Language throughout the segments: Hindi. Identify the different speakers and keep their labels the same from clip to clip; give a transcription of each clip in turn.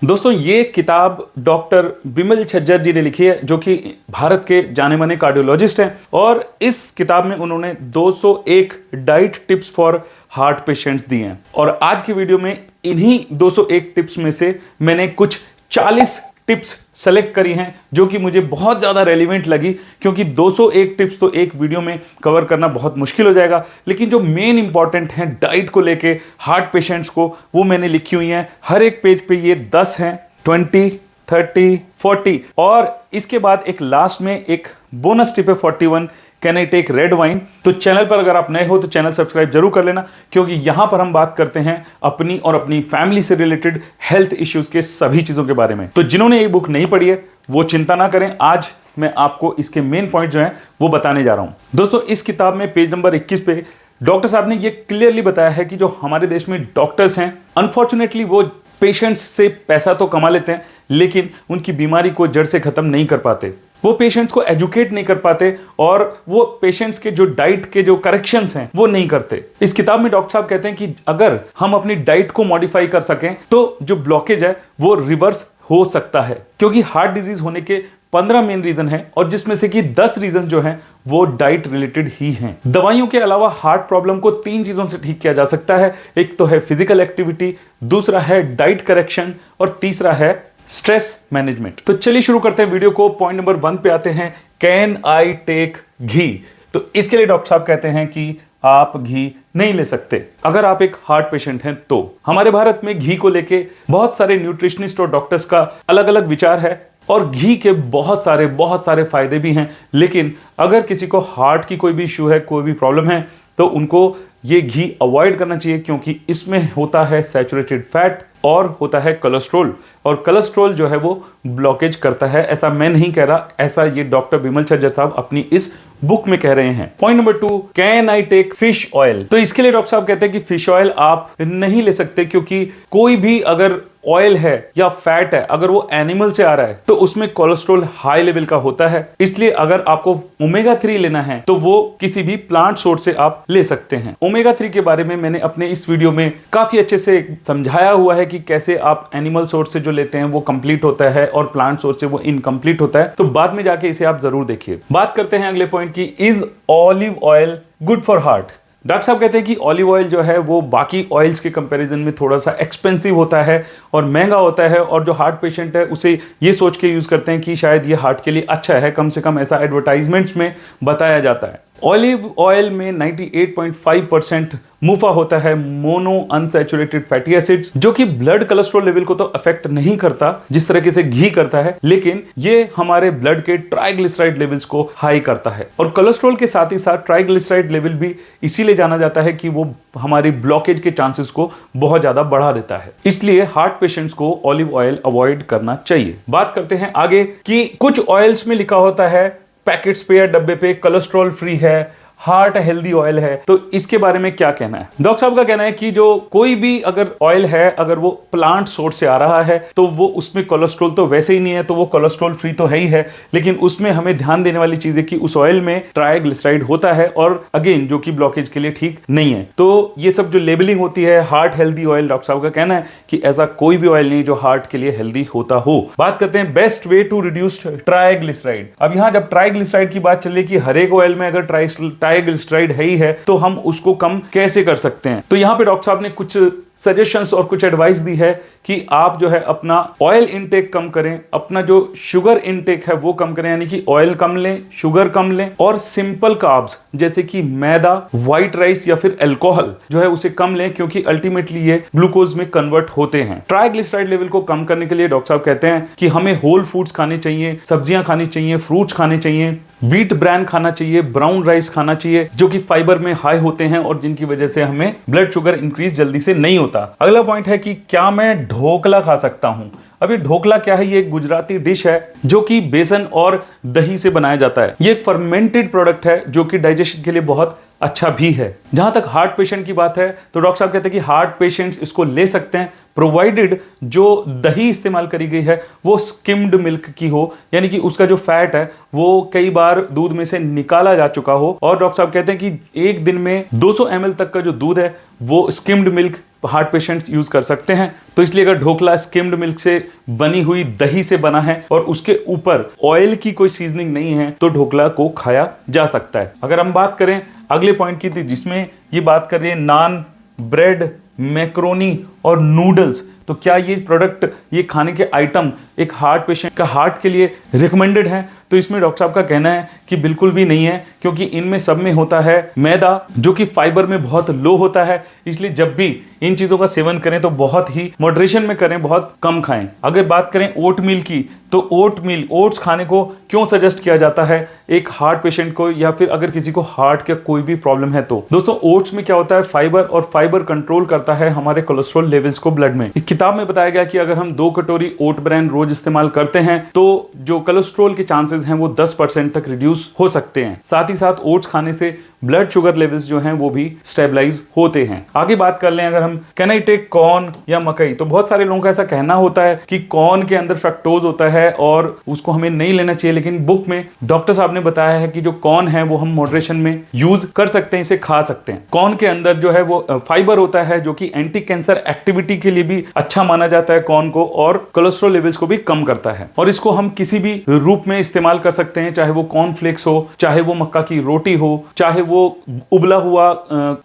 Speaker 1: दोस्तों ये किताब डॉक्टर बिमल छज्जर जी ने लिखी है, जो कि भारत के जाने माने कार्डियोलॉजिस्ट हैं। और इस किताब में उन्होंने 201 diet tips for heart patients दिए हैं। और आज की वीडियो में इन्हीं 201 टिप्स में से मैंने कुछ 40 टिप्स सेलेक्ट करी हैं जो कि मुझे बहुत ज़्यादा रेलिवेंट लगी, क्योंकि 201 टिप्स तो एक वीडियो में कवर करना बहुत मुश्किल हो जाएगा। लेकिन जो मेन इंपॉर्टेंट हैं डाइट को लेके हार्ट पेशेंट्स को, वो मैंने लिखी हुई हैं। हर एक पेज पे ये 10 हैं, 20, 30, 40 और इसके बाद एक लास्ट में एक बोनस टिप है 41, can I take red wine. तो चैनल पर अगर आप नए हो तो चैनल सब्सक्राइब जरूर कर लेना, क्योंकि यहां पर हम बात करते हैं अपनी और अपनी फैमिली से रिलेटेड हेल्थ इश्यूज के सभी चीजों के बारे में। तो जिन्होंने ये बुक नहीं पढ़ी है वो चिंता ना करें, आज मैं आपको इसके मेन पॉइंट जो है वो बताने जा रहा हूं। दोस्तों इस किताब में पेज नंबर 21 पे डॉक्टर साहब ने ये क्लियरली बताया है कि जो हमारे देश में डॉक्टर्स हैं, अनफॉर्चुनेटली वो पेशेंट्स से पैसा तो कमा लेते हैं, लेकिन उनकी बीमारी को जड़ से खत्म नहीं कर पाते। वो पेशेंट्स को एजुकेट नहीं कर पाते और वो पेशेंट्स के जो डाइट के जो करेक्शंस हैं वो नहीं करते। इस किताब में डॉक्टर साहब कहते हैं कि अगर हम अपनी डाइट को मॉडिफाई कर सकें तो जो ब्लॉकेज है वो रिवर्स हो सकता है, क्योंकि हार्ट डिजीज होने के 15 मेन रीजन हैं और जिसमें से कि 10 रीजन जो हैं वो डाइट रिलेटेड ही हैं। दवाइयों के अलावा हार्ट प्रॉब्लम को 3 चीजों से ठीक किया जा सकता है। एक तो है फिजिकल एक्टिविटी, दूसरा है डाइट करेक्शन और तीसरा है स्ट्रेस मैनेजमेंट। तो चलिए शुरू करते हैं वीडियो को। पॉइंट नंबर 1 पे आते हैं, कैन आई टेक घी। तो इसके लिए डॉक्टर साहब कहते हैं कि आप घी नहीं ले सकते अगर आप एक हार्ट पेशेंट हैं। तो हमारे भारत में घी को लेके बहुत सारे न्यूट्रिशनिस्ट और डॉक्टर्स का अलग अलग विचार है और घी के बहुत सारे फायदे भी हैं। लेकिन अगर किसी को हार्ट की कोई भी इश्यू है, कोई भी प्रॉब्लम है, तो उनको ये घी अवॉइड करना चाहिए, क्योंकि इसमें होता है सैचुरेटेड फैट और होता है कोलेस्ट्रॉल, और कोलेस्ट्रॉल जो है वो ब्लॉकेज करता है। ऐसा मैं नहीं कह रहा, ऐसा ये डॉक्टर बिमल छज्जर साहब अपनी इस बुक में कह रहे हैं। Point number 2, can I take fish oil. तो इसके लिए डॉक्टर साहब कहते हैं कि फिश ऑयल आप नहीं ले सकते, क्योंकि कोई भी अगर ऑयल है या फैट है, अगर वो एनिमल से आ रहा है तो उसमें कोलेस्ट्रॉल हाई लेवल का होता है। इसलिए अगर आपको ओमेगा 3 लेना है तो वो किसी भी प्लांट सोर्स से आप ले सकते हैं। ओमेगा 3 के बारे में मैंने अपने इस वीडियो में काफी अच्छे से समझाया हुआ है कि कैसे आप एनिमल सोर्स से जो लेते हैं वो कंप्लीट होता है और प्लांट सोर्स से वो इनकम्प्लीट होता है। तो बाद में जाके इसे आप जरूर देखिए। बात करते हैं अगले पॉइंट की, is olive oil good for heart. Doctor साहब कहते हैं कि ऑलिव ऑयल जो है वो बाकी ऑयल्स के कंपैरिजन में थोड़ा सा एक्सपेंसिव होता है और महंगा होता है, और जो हार्ट पेशेंट है उसे ये सोच के यूज करते हैं कि शायद ये हार्ट के लिए अच्छा है, कम से कम ऐसा एडवर्टाइजमेंट्स में बताया जाता है। ऑलिव ऑयल में 98.5% मुफा होता है, मोनो अनसैचुरेटेड फैटी एसिड्स, जो कि ब्लड कोलेस्ट्रॉल लेवल को तो अफेक्ट नहीं करता जिस तरीके से घी करता है, लेकिन ये हमारे ब्लड के ट्राइग्लिसराइड लेवल्स को हाई करता है। और कोलेस्ट्रॉल के साथ ही साथ ट्राइग्लिसराइड लेवल भी इसीलिए जाना जाता है कि वो हमारी ब्लॉकेज के चांसेस को बहुत ज्यादा बढ़ा देता है। इसलिए हार्ट पेशेंट्स को ऑलिव ऑयल अवॉइड करना चाहिए। बात करते हैं आगे कि कुछ ऑयल्स में लिखा होता है पैकेट्स पे या डब्बे पे कोलेस्ट्रॉल फ्री है, हार्ट हेल्दी ऑयल है। तो इसके बारे में क्या कहना है? डॉक्टर साहब का कहना है कि जो कोई भी अगर ऑयल है, अगर वो प्लांट सोर्स से आ रहा है तो वो उसमें कोलेस्ट्रॉल तो वैसे ही नहीं है, तो वो कोलेस्ट्रॉल फ्री तो है ही है, लेकिन उसमें हमें ध्यान देने वाली चीज है कि उस ऑयल में ट्राइग्लिसराइड होता है, और अगेन जो कि ब्लॉकेज के लिए ठीक नहीं है। तो ये सब जो लेबलिंग होती है हार्ट हेल्दी ऑयल, डॉक्टर साहब का कहना है कि ऐसा कोई भी ऑयल नहीं जो हार्ट के लिए हेल्दी होता हो। बात करते हैं best way to reduce triglyceride. अब यहाँ जब ट्राइग्लिसराइड की बात चल रही कि हर एक ऑयल में अगर ट्राइग्लिसराइड है ही है तो हम उसको कम कैसे कर सकते हैं, तो यहां पे डॉक्टर साहब ने कुछ सजेशंस और कुछ एडवाइस दी है कि आप जो है अपना ऑयल इनटेक कम करें, अपना जो शुगर इनटेक है वो कम करें, यानी कि ऑयल कम लें, शुगर कम लें, और सिंपल कार्ब्स जैसे कि मैदा, व्हाइट राइस या फिर अल्कोहल जो है उसे कम लें, क्योंकि अल्टीमेटली ये ग्लूकोज में कन्वर्ट होते हैं। ट्राइग्लिसराइड लेवल को कम करने के लिए डॉक्टर साहब कहते हैं कि हमें होल फूड्स खाने चाहिए, सब्जियां खानी चाहिए, फ्रूट्स खाने चाहिए, व्हीट ब्रांड खाना चाहिए, ब्राउन राइस खाना चाहिए, जो कि फाइबर में हाई होते हैं और जिनकी वजह से हमें ब्लड शुगर इंक्रीज जल्दी से नहीं होता। अगला पॉइंट है कि क्या मैं ढोकला खा सकता हूं। अभी ढोकला क्या है? ये एक गुजराती डिश है जो कि बेसन और दही से बनाया जाता है। ये एक फर्मेंटेड प्रोडक्ट है जो कि डाइजेशन के लिए बहुत अच्छा भी है। जहां तक हार्ट पेशेंट की बात है तो डॉक्टर साहब कहते हैं कि हार्ट पेशेंट्स इसको ले सकते हैं प्रोवाइडेड जो दही इस्तेमाल करी गई है वो स्किम्ड मिल्क की हो, यानी कि उसका जो फैट है वो कई बार दूध में से निकाला जा चुका हो। और डॉक्टर साहब कहते हैं कि एक दिन में 200 ml तक का जो दूध है वो skimmed milk heart patient use कर सकते हैं। तो इसलिए अगर ढोकला स्किम्ड मिल्क से बनी हुई दही से बना है और उसके ऊपर ऑयल की कोई सीजनिंग नहीं है तो ढोकला को खाया जा सकता है। अगर हम बात करें अगले पॉइंट की, जिसमें ये बात कर रही है नान, ब्रेड, मैक्रोनी और नूडल्स, तो क्या ये प्रोडक्ट, ये खाने के आइटम एक हार्ट पेशेंट का हार्ट के लिए रिकमेंडेड है? तो इसमें डॉक्टर साहब का कहना है कि बिल्कुल भी नहीं है, क्योंकि इनमें सब में होता है मैदा जो कि फाइबर में बहुत लो होता है। इसलिए जब भी इन चीजों का सेवन करें तो बहुत ही मॉडरेशन में करें, बहुत कम खाएं। अगर बात करें ओट मील की, तो ओट मील, ओट्स खाने को क्यों सजेस्ट किया जाता है एक हार्ट पेशेंट को, या फिर अगर किसी को हार्ट का कोई भी प्रॉब्लम है तो दोस्तों ओट्स में क्या होता है, फाइबर, और फाइबर कंट्रोल करता है हमारे कोलेस्ट्रॉल लेवल्स को ब्लड में। इस किताब में बताया गया कि अगर हम 2 कटोरी ओट ब्रेन रोज इस्तेमाल करते हैं तो जो कोलेस्ट्रॉल के चांसेस हैं वो 10% तक रिड्यूस हो सकते हैं। साथ ही साथ ओट्स खाने से ब्लड शुगर लेवल्स जो हैं वो भी स्टेबलाइज होते हैं। आगे बात कर लें, अगर हम कैन आई टेक कॉर्न या मकई, तो बहुत सारे लोगों का ऐसा कहना होता है कि कॉर्न के अंदर फ्रक्टोज होता है और उसको हमें नहीं लेना चाहिए, लेकिन बुक में डॉक्टर साहब ने बताया है कि जो कॉर्न है वो हम मॉडरेशन में यूज कर सकते हैं, इसे खा सकते हैं। कॉर्न के अंदर जो है वो फाइबर होता है जो कि एंटी कैंसर एक्टिविटी के लिए भी अच्छा माना जाता है कॉर्न को, और कोलेस्ट्रॉल लेवल्स को भी कम करता है। और इसको हम किसी भी रूप में इस्तेमाल कर सकते हैं, चाहे वो कॉर्नफ्लेक्स हो, चाहे वो मक्का की रोटी हो, चाहे वो उबला हुआ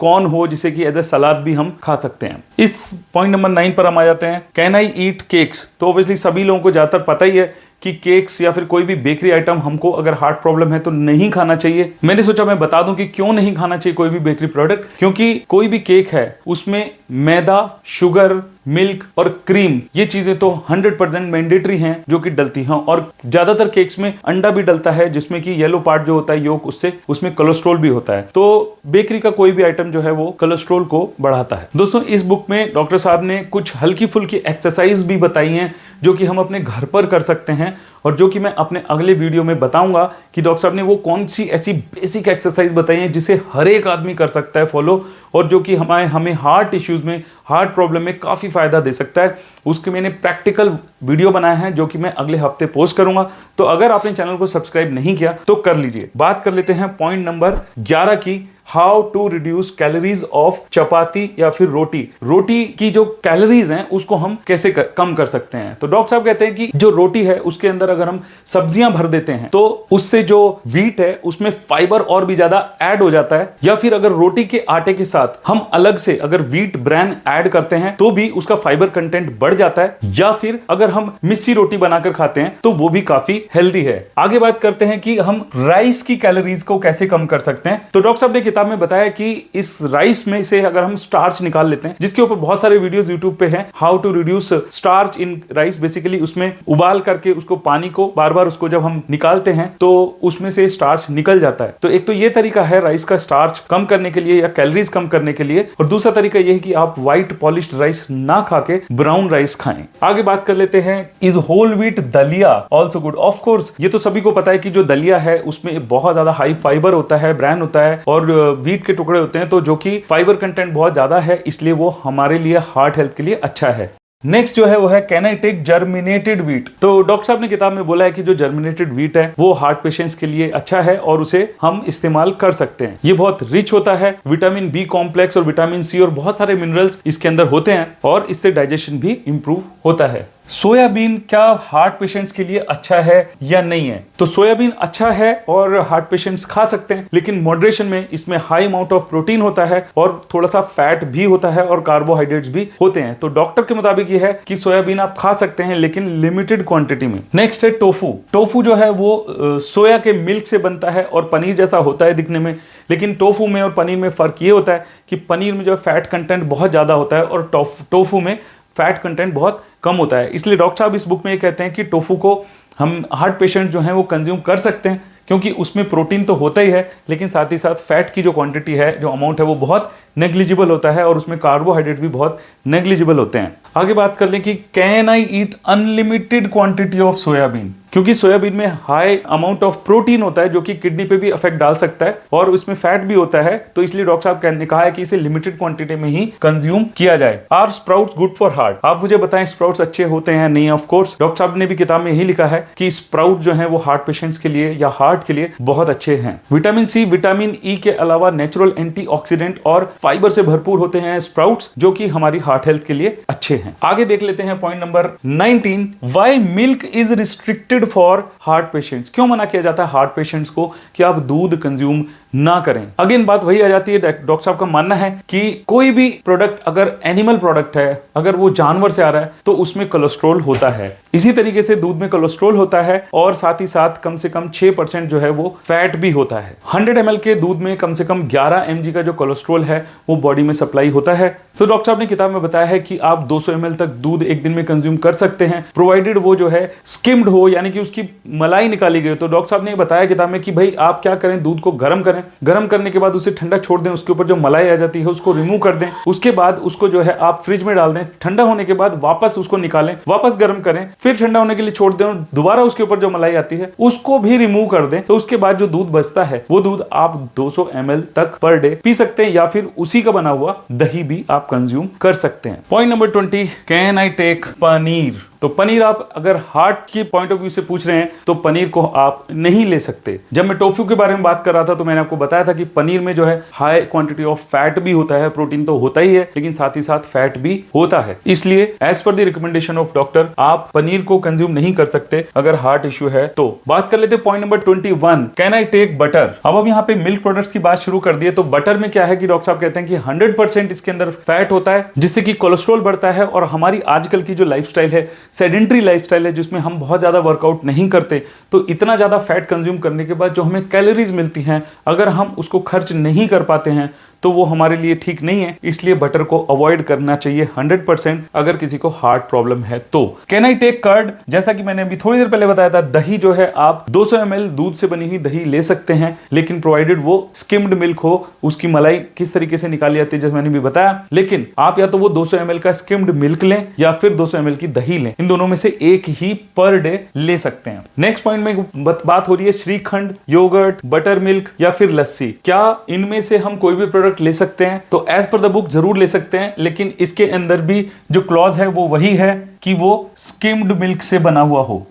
Speaker 1: कॉर्न हो, जिसे कि एज ए सलाद भी हम खा सकते हैं। इस पॉइंट नंबर 9 पर हम आ जाते हैं, कैन आई ईट केक्स। तो ऑब्वियसली सभी लोगों को ज्यादातर पता ही है कि केक्स या फिर कोई भी बेकरी आइटम हमको अगर हार्ट प्रॉब्लम है तो नहीं खाना चाहिए। मैंने सोचा मैं बता दूं कि क्यों नहीं खाना चाहिए कोई भी बेकरी प्रोडक्ट, क्योंकि कोई भी केक है उसमें मैदा, शुगर, मिल्क और क्रीम, ये चीजें तो 100% मैंडेटरी हैं जो कि डलती हैं। और ज्यादातर केक्स में अंडा भी डलता है, जिसमें कि येलो पार्ट जो होता है योक, उससे उसमें कोलेस्ट्रॉल भी होता है। तो बेकरी का कोई भी आइटम जो है वो कोलेस्ट्रॉल को बढ़ाता है। दोस्तों इस बुक में डॉक्टर साहब ने कुछ हल्की फुल्की एक्सरसाइज भी बताई हैं जो कि हम अपने घर पर कर सकते हैं, और जो कि मैं अपने अगले वीडियो में बताऊंगा कि डॉक्टर साहब ने वो कौन सी ऐसी बेसिक एक्सरसाइज बताई है जिसे हर एक आदमी कर सकता है फॉलो, और जो कि हमें हार्ट इश्यूज में, हार्ट प्रॉब्लम में काफी फायदा दे सकता है। उसके मैंने प्रैक्टिकल वीडियो बनाया है जो कि मैं अगले हफ्ते पोस्ट करूंगा। तो अगर आपने चैनल को सब्सक्राइब नहीं किया तो कर लीजिए। बात कर लेते हैं पॉइंट नंबर 11 की, how to reduce calories of chapati या फिर रोटी। रोटी की जो कैलोरीज हैं उसको हम कैसे कम कर सकते हैं। तो डॉक्टर साहब कहते हैं कि जो रोटी है उसके अंदर अगर हम सब्जियां भर देते हैं तो उससे जो व्हीट है उसमें फाइबर और भी ज्यादा ऐड हो जाता है, या फिर अगर रोटी के आटे के साथ हम अलग से अगर व्हीट ब्रैन ऐड करते हैं तो भी उसका फाइबर कंटेंट बढ़ जाता है, या फिर अगर हम मिस्सी रोटी बनाकर खाते हैं तो वो भी काफी हेल्दी है। आगे बात करते हैं कि हम राइस की कैलोरीज को कैसे कम कर सकते हैं। तो डॉक्टर साहब ने किताब में बताया कि इस राइस में से अगर हम स्टार्च निकाल लेते हैं, जिसके ऊपर बहुत सारे वीडियोस यूट्यूब पे हैं, how to reduce starch in rice, basically उसमें उबाल करके उसको पानी को बार बार उसको जब हम निकालते हैं तो उसमें से स्टार्च निकल जाता है। तो एक तो ये तरीका है राइस का स्टार्च कम करने के लिए या कैलोरीज कम करने के लिए, और दूसरा तरीका यह है कि आप व्हाइट पॉलिश्ड राइस ना खा के ब्राउन राइस खाएं। आगे बात कर लेते हैं, इज होल व्हीट दलिया ऑल्सो गुड। ऑफ कोर्स ये तो सभी को पता है कि जो दलिया है उसमें बहुत ज्यादा हाई फाइबर होता है, ब्रैन होता है और व्हीट के टुकड़े होते हैं, तो जो कि फाइबर कंटेंट बहुत ज्यादा है, इसलिए वो हमारे लिए हार्ट हेल्थ के लिए अच्छा है। नेक्स्ट जो है वो है can I take germinated wheat. तो डॉक्टर साहब ने किताब में बोला है कि जो जर्मिनेटेड व्हीट है वो हार्ट पेशेंट्स के लिए अच्छा है और उसे हम इस्तेमाल कर सकते हैं। ये बहुत रिच होता है, विटामिन बी कॉम्प्लेक्स और विटामिन सी और बहुत सारे मिनरल्स इसके अंदर होते हैं, और इससे डाइजेशन भी इंप्रूव होता है। सोयाबीन क्या हार्ट पेशेंट्स के लिए अच्छा है या नहीं है? तो सोयाबीन अच्छा है और हार्ट पेशेंट्स खा सकते हैं, लेकिन मॉडरेशन में। इसमें हाई अमाउंट ऑफ प्रोटीन होता है और थोड़ा सा फैट भी होता है और कार्बोहाइड्रेट्स भी होते हैं। तो डॉक्टर के मुताबिक ये है कि सोयाबीन आप खा सकते हैं लेकिन लिमिटेड क्वांटिटी में। नेक्स्ट है टोफू। टोफू जो है वो सोया के मिल्क से बनता है और पनीर जैसा होता है दिखने में, लेकिन टोफू में और पनीर में फर्क ये होता है कि पनीर में जो फैट कंटेंट बहुत ज्यादा होता है और टोफू में फैट कंटेंट बहुत कम होता है। इसलिए डॉक्टर साहब इस बुक में ये कहते हैं कि टोफू को हम हार्ट पेशेंट जो हैं वो कंज्यूम कर सकते हैं, क्योंकि उसमें प्रोटीन तो होता ही है, लेकिन साथ ही साथ फैट की जो क्वांटिटी है, जो अमाउंट है, वो बहुत नेग्लिजिबल होता है और उसमें कार्बोहाइड्रेट भी बहुत नेग्लिजिबल होते हैं। आगे बात कर लें कि can I eat unlimited quantity of soybean, क्योंकि सोयाबीन में हाई अमाउंट ऑफ प्रोटीन होता है जो कि किडनी पे भी इफेक्ट डाल सकता है और उसमें फैट भी होता है, तो इसलिए डॉक्टर साहब ने कहा है कि इसे लिमिटेड क्वांटिटी में ही कंज्यूम किया जाए। Are sprouts good for heart? आप मुझे बताएं स्प्राउट्स अच्छे होते हैं? नहीं, ऑफ कोर्स डॉक्टर साहब ने भी किताब में यही लिखा है कि स्प्राउट जो है वो हार्ट पेशेंट्स के लिए या हार्ट के लिए बहुत अच्छे हैं। विटामिन सी, विटामिन ई के अलावा नेचुरल एंटीऑक्सीडेंट और फाइबर से भरपूर होते हैं स्प्राउट्स, जो कि हमारी हार्ट हेल्थ के लिए अच्छे हैं। आगे देख लेते हैं point number 19, why milk is restricted for heart patients? क्यों मना किया जाता है हार्ट पेशेंट्स को कि आप दूध कंज्यूम ना करें? अगेन बात वही आ जाती है, डॉक्टर साहब का मानना है कि कोई भी प्रोडक्ट अगर एनिमल प्रोडक्ट है, अगर वो जानवर से आ रहा है तो उसमें कोलेस्ट्रॉल होता है। इसी तरीके से दूध में कोलेस्ट्रॉल होता है और साथ ही साथ कम से कम 6% जो है वो फैट भी होता है। 100 ml के दूध में कम से कम 11 mg का जो कोलेस्ट्रॉल है वो बॉडी में सप्लाई होता है। तो डॉक्टर साहब ने किताब में बताया है कि आप 200 ml तक दूध एक दिन में कंज्यूम कर सकते हैं, प्रोवाइडेड वो जो है स्किम्ड हो, यानी कि उसकी मलाई निकाली गई। तो डॉक्टर साहब ने बताया किताब में कि भाई आप क्या करें, दूध को गर्म करें, गर्म करने के बाद उसे ठंडा छोड़ दें, उसके ऊपर जो मलाई आ जाती है उसको रिमूव कर दें, उसके बाद उसको जो है आप फ्रिज में डाल दें, ठंडा होने के बाद वापस उसको निकालें, वापस गर्म करें, फिर ठंडा होने के लिए छोड़ दें और दोबारा उसके ऊपर जो मलाई आती है उसको भी रिमूव कर दें। तो उसके बाद जो दूध बचता है वो दूध आप 200 ml तक पर डे पी सकते हैं, या फिर उसी का बना हुआ दही भी आप कंज्यूम कर सकते हैं। Point number 20, can I take paneer? तो पनीर आप अगर हार्ट की पॉइंट ऑफ व्यू से पूछ रहे हैं तो पनीर को आप नहीं ले सकते। जब मैं टोफू के बारे में बात कर रहा था तो मैंने आपको बताया था कि पनीर में जो है हाई क्वांटिटी ऑफ फैट भी होता है, प्रोटीन तो होता ही है लेकिन साथ ही साथ फैट भी होता है, इसलिए as per the recommendation of doctor आप पनीर को कंज्यूम नहीं कर सकते अगर हार्ट इश्यू है तो। बात कर लेते हैं point number 21, can I take butter? अब हम यहाँ पे मिल्क प्रोडक्ट्स की बात शुरू कर दिए। तो बटर में क्या है कि डॉक्टर साहब कहते हैं कि 100% इसके अंदर फैट होता है जिससे कि कोलेस्ट्रॉल बढ़ता है, और हमारी आजकल की जो लाइफस्टाइल है, सेडेंट्री लाइफस्टाइल है, जिसमें हम बहुत ज्यादा वर्कआउट नहीं करते, तो इतना ज्यादा फैट कंज्यूम करने के बाद जो हमें कैलोरीज मिलती हैं अगर हम उसको खर्च नहीं कर पाते हैं तो वो हमारे लिए ठीक नहीं है, इसलिए बटर को अवॉइड करना चाहिए 100% अगर किसी को हार्ट प्रॉब्लम है तो। Can I take curd? जैसा कि मैंने अभी थोड़ी देर पहले बताया था, दही जो है आप 200 ml दूध से बनी हुई दही ले सकते हैं, लेकिन प्रोवाइडेड वो स्किम्ड मिल्क हो, उसकी मलाई किस तरीके से निकाली जाती है जैसे मैंने भी बताया। लेकिन आप या तो वो 200 ml का स्किम्ड मिल्क लें या फिर 200 ml की दही लें, इन दोनों में से एक ही पर डे ले सकते हैं। नेक्स्ट पॉइंट में बात हो रही है श्रीखंड, योगर्ट, बटर मिल्क या फिर लस्सी। क्या इनमें से हम कोई भी प्रोडक्ट ले सकते हैं? तो एज पर द बुक जरूर ले सकते हैं, लेकिन इसके अंदर भी जो क्लॉज है वो वही है कि वो स्किम्ड मिल्क से बना हुआ हो।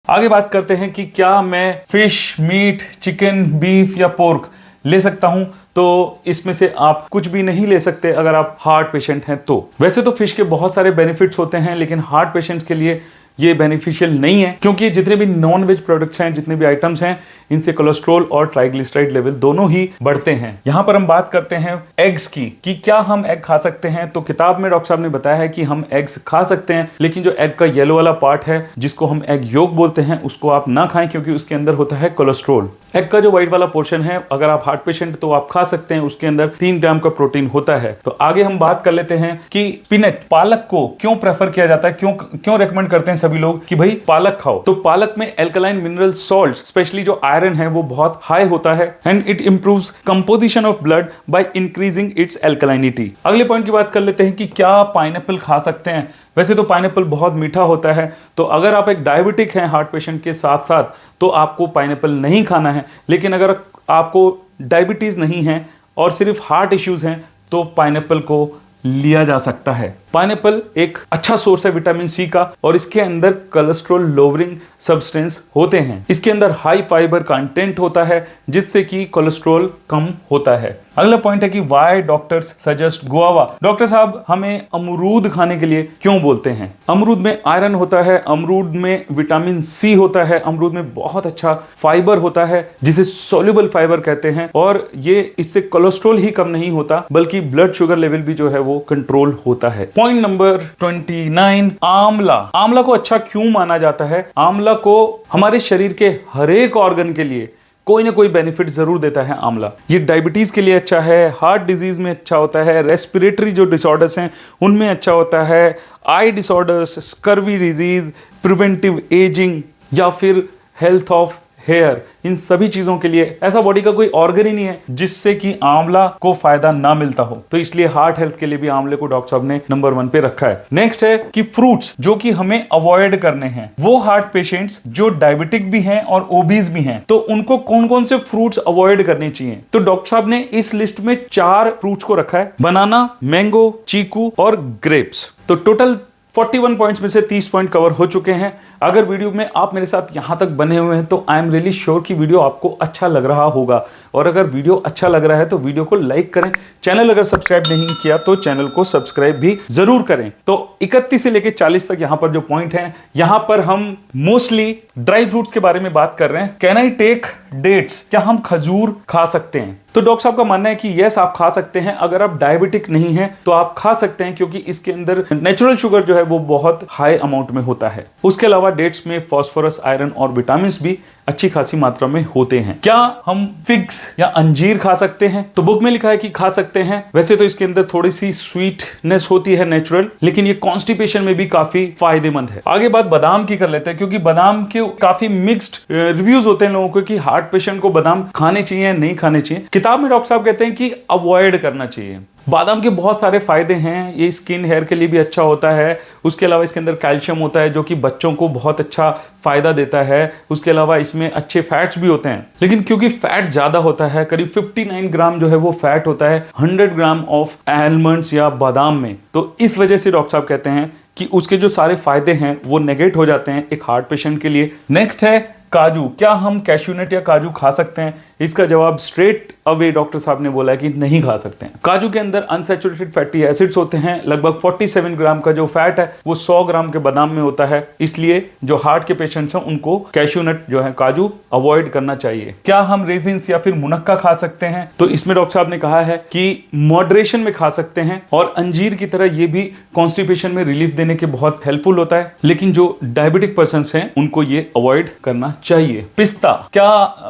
Speaker 1: आगे बात करते हैं कि क्या मैं फिश, मीट, चिकन, बीफ या पोर्क ले सकता हूं? तो इसमें से आप कुछ भी नहीं ले सकते अगर आप हार्ट पेशेंट हैं तो। वैसे तो फिश के बहुत सारे बेनिफिट्स होते हैं लेकिन हार्ट पेशेंट्स के लिए ये बेनिफिशियल नहीं है, क्योंकि जितने भी नॉन वेज प्रोडक्ट्स हैं, जितने भी आइटम्स हैं, इनसे कोलेस्ट्रॉल और ट्राइग्लिसराइड लेवल दोनों ही बढ़ते हैं। यहां पर हम बात करते हैं एग्स की कि क्या हम एग खा सकते हैं? तो किताब में डॉक्टर साहब ने बताया है कि हम एग्स खा सकते हैं, लेकिन जो एग का येलो वाला पार्ट है जिसको हम एग योक बोलते हैं उसको आप ना खाएं, क्योंकि उसके अंदर होता है कोलेस्ट्रॉल। एग का जो व्हाइट वाला पोर्शन है अगर आप हार्ट पेशेंट तो आप खा सकते हैं, उसके अंदर 3 ग्राम का प्रोटीन होता है। तो आगे हम बात कर लेते हैं कि स्पिनच, पालक को क्यों प्रेफर किया जाता है, क्यों रेकमेंड करते हैं सभी लोग कि भाई पालक खाओ? तो पालक में एल्कलाइन मिनरल सॉल्ट, स्पेशली जो आयरन है वो बहुत हाई होता है and it improves composition of blood by increasing its alkalinity. अगले पॉइंट की बात कर लेते हैं कि क्या पाइनएप्पल खा सकते हैं? वैसे तो पाइनएप्पल बहुत मीठा होता है, तो अगर आप एक डायबिटिक हैं हार्ट पेशेंट के साथ साथ तो आपको पाइनएप्पल नहीं खाना है, लेकिन अगर आपको डायबिटीज नहीं है और सिर्फ हार्ट इश्यूज हैं तो पाइनएप्पल को लिया जा सकता है। पाइनएप्पल एक अच्छा सोर्स है विटामिन सी का और इसके अंदर कोलेस्ट्रॉल लोअरिंग सब्सटेंस होते हैं। इसके अंदर हाई फाइबर कंटेंट होता है जिससे कि कोलेस्ट्रॉल कम होता है। अगला पॉइंट है कि why doctors suggest guava? Doctor साहब हमें अमरूद खाने के लिए क्यों बोलते हैं? अमरूद में आयरन होता है, अमरूद में विटामिन सी होता है, अमरूद में बहुत अच्छा फाइबर होता है जिसे सोल्यूबल फाइबर कहते हैं, और ये इससे कोलेस्ट्रॉल ही कम नहीं होता बल्कि ब्लड शुगर लेवल भी जो है वो कंट्रोल होता है। पॉइंट नंबर 29, आंवला। आंवला को अच्छा क्यों माना जाता है? आंवला को हमारे शरीर के हर एक ऑर्गन के लिए कोई ना कोई बेनिफिट जरूर देता है आंवला। ये डायबिटीज के लिए अच्छा है, हार्ट डिजीज में अच्छा होता है, रेस्पिरेटरी जो डिसऑर्डर्स हैं उनमें अच्छा होता है, eye disorders, scurvy disease, preventive ageing या फिर हेल्थ ऑफ हेयर, इन सभी चीजों के लिए ऐसा बॉडी का कोई ऑर्गन ही नहीं है जिससे कि आंवला को फायदा ना मिलता हो। तो इसलिए हार्ट हेल्थ के लिए भी आंवले को डॉक्टर साहब ने नंबर 1 पे रखा है। नेक्स्ट है कि फ्रूट्स जो कि हमें अवॉइड करने हैं, वो हार्ट पेशेंट्स जो डायबिटिक भी हैं और ओबीज भी हैं, तो उनको कौन कौन से फ्रूट्स अवॉइड करने चाहिए। तो डॉक्टर साहब ने इस लिस्ट में 4 फ्रूट्स को रखा है, बनाना, मैंगो, चीकू और ग्रेप्स। तो टोटल 41 पॉइंट्स में से 30 पॉइंट कवर हो चुके हैं। अगर वीडियो में आप मेरे साथ यहां तक बने हुए हैं तो आई एम रियली श्योर कि वीडियो आपको अच्छा लग रहा होगा, और अगर वीडियो अच्छा लग रहा है तो वीडियो को लाइक करें। चैनल अगर सब्सक्राइब नहीं किया तो चैनल को सब्सक्राइब भी जरूर करें। तो 31 से लेकर 40 तक यहां पर जो पॉइंट हैं, यहां पर हम मोस्टली ड्राई फ्रूट्स के बारे में बात कर रहे हैं। कैन आई टेक डेट्स, क्या हम खजूर खा सकते हैं? तो डॉक्टर साहब का मानना है कि यस, आप खा सकते हैं। अगर आप डायबिटिक नहीं हैं तो आप खा सकते हैं, क्योंकि इसके अंदर नेचुरल शुगर जो है वो बहुत हाई अमाउंट में होता है। उसके अलावा डेट्स में फास्फोरस, आयरन और विटामिन भी अच्छी खासी मात्रा में होते हैं। क्या हम फिग्स या अंजीर खा सकते हैं? तो बुक में लिखा है कि खा सकते हैं। वैसे तो इसके अंदर थोड़ी सी स्वीटनेस होती है नेचुरल, लेकिन ये कॉन्स्टिपेशन में भी काफी फायदेमंद है। आगे बात बादाम की कर लेते हैं, क्योंकि बादाम के काफी मिक्स्ड रिव्यूज होते हैं लोगों को कि हार्ट पेशेंट को बादाम खाने चाहिए या नहीं खाने चाहिए। किताब में डॉक्टर साहब कहते हैं कि अवॉइड करना चाहिए। बादाम के बहुत सारे फायदे हैं, ये स्किन हेयर के लिए भी अच्छा होता है। उसके अलावा इसके अंदर कैल्शियम होता है जो कि बच्चों को बहुत अच्छा फायदा देता है। उसके अलावा इसमें अच्छे फैट्स भी होते हैं, लेकिन क्योंकि फैट ज्यादा होता है, करीब 59 ग्राम जो है वो फैट होता है 100 ग्राम ऑफ आलमंड्स या बादाम में, तो इस वजह से डॉक्टर साहब कहते हैं कि उसके जो सारे फायदे हैं वो नेगेट हो जाते हैं एक हार्ट पेशेंट के लिए। नेक्स्ट है काजू। क्या हम कैश्यूनट या काजू खा सकते हैं? इसका जवाब स्ट्रेट अवे डॉक्टर साहब ने बोला है कि नहीं खा सकते हैं। काजू के अंदर अनसैचुरेटेड फैटी एसिड्स होते हैं। लगभग 47 ग्राम का जो फैट है वो 100 ग्राम के बादाम में होता है। इसलिए जो हार्ट के पेशेंट्स हैं उनको कैश्यूनट जो है काजू अवॉइड करना चाहिए। क्या हम रेजिन्स या फिर मुनक्का खा सकते हैं? तो इसमें डॉक्टर साहब ने कहा है कि मॉडरेशन में खा सकते हैं, और अंजीर की तरह ये भी कॉन्स्टिपेशन में रिलीफ देने के बहुत हेल्पफुल होता है, लेकिन जो डायबिटिक पर्सन हैं उनको ये अवॉइड करना चाहिए। पिस्ता, क्या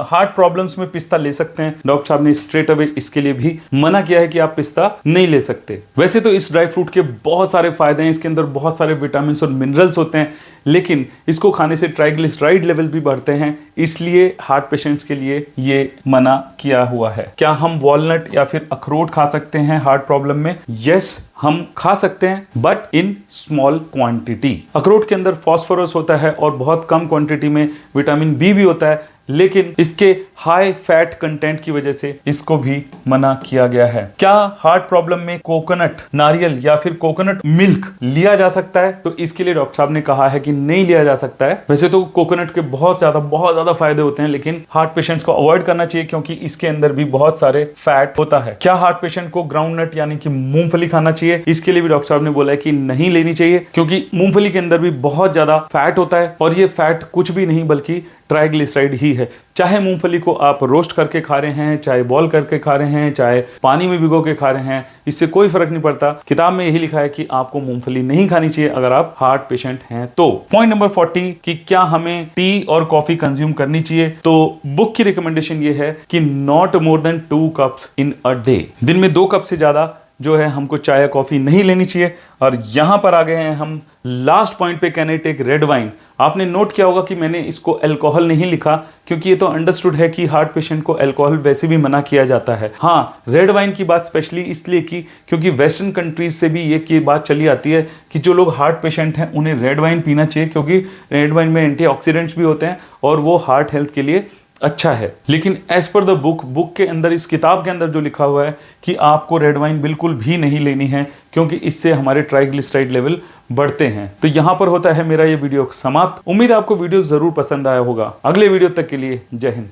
Speaker 1: हार्ट प्रॉब्लम्स में पिस्ता ले सकते हैं? डॉक्टर साहब ने स्ट्रेट अवे इसके लिए भी मना किया है कि आप पिस्ता नहीं ले सकते। वैसे तो इस ड्राई फ्रूट के बहुत सारे फायदे हैं, इसके अंदर बहुत सारे विटामिन और मिनरल्स होते हैं, लेकिन इसको खाने से ट्राइग्लिसराइड लेवल भी बढ़ते हैं, इसलिए हार्ट पेशेंट्स के लिए ये मना किया हुआ है। क्या हम वॉलनट या फिर अखरोट खा सकते हैं हार्ट प्रॉब्लम में? यस, हम खा सकते हैं, बट इन स्मॉल क्वांटिटी। अखरोट के अंदर फास्फोरस होता है और बहुत कम क्वांटिटी में विटामिन बी भी होता है, लेकिन इसके हाई फैट कंटेंट की वजह से इसको भी मना किया गया है। क्या हार्ट प्रॉब्लम में कोकोनट, नारियल या फिर कोकोनट मिल्क लिया जा सकता है? तो इसके लिए डॉक्टर साहब ने कहा है कि नहीं लिया जा सकता है। वैसे तो कोकोनट के बहुत ज्यादा फायदे होते हैं, लेकिन हार्ट पेशेंट्स को अवॉइड करना चाहिए क्योंकि इसके अंदर भी बहुत सारे फैट होता है। क्या हार्ट पेशेंट को ग्राउंडनट यानी कि मूंगफली खाना चाहिए? इसके लिए भी डॉक्टर साहब ने बोला है कि नहीं लेनी चाहिए, क्योंकि मूंगफली के अंदर भी बहुत ज्यादा फैट होता है, और ये फैट कुछ भी नहीं बल्कि ट्राइग्लिसराइड ही है। चाहे मूंगफली को आप रोस्ट करके खा रहे हैं, चाहे बॉईल करके खा रहे हैं, चाहे पानी में भिगो के खा रहे हैं, इससे कोई फर्क नहीं पड़ता। किताब में यही लिखा है कि आपको मूंगफली नहीं खानी चाहिए अगर आप हार्ट पेशेंट हैं तो। पॉइंट नंबर 40 कि क्या हमें टी और कॉफी कंज्यूम करनी चाहिए? तो बुक की रिकमेंडेशन ये है कि not more than 2 cups in a day. दिन में 2 कप से ज्यादा जो है हमको चाय या कॉफी नहीं लेनी चाहिए। और यहां पर आ गए हैं हम लास्ट पॉइंट पे, can I take red wine. आपने नोट किया होगा कि मैंने इसको अल्कोहल नहीं लिखा, क्योंकि ये तो अंडरस्टूड है कि हार्ट पेशेंट को अल्कोहल वैसे भी मना किया जाता है। हाँ, रेड वाइन की बात स्पेशली इसलिए की क्योंकि वेस्टर्न कंट्रीज से भी ये की बात चली आती है कि जो लोग हार्ट पेशेंट हैं उन्हें रेड वाइन पीना चाहिए, क्योंकि रेड वाइन में एंटीऑक्सीडेंट्स भी होते हैं और वो हार्ट हेल्थ के लिए अच्छा है। लेकिन एज पर द बुक के अंदर, इस किताब के अंदर जो लिखा हुआ है कि आपको रेड वाइन बिल्कुल भी नहीं लेनी है, क्योंकि इससे हमारे ट्राइग्लिसराइड लेवल बढ़ते हैं। तो यहां पर होता है मेरा ये वीडियो समाप्त। उम्मीद है आपको वीडियो जरूर पसंद आया होगा। अगले वीडियो तक के लिए जय हिंद।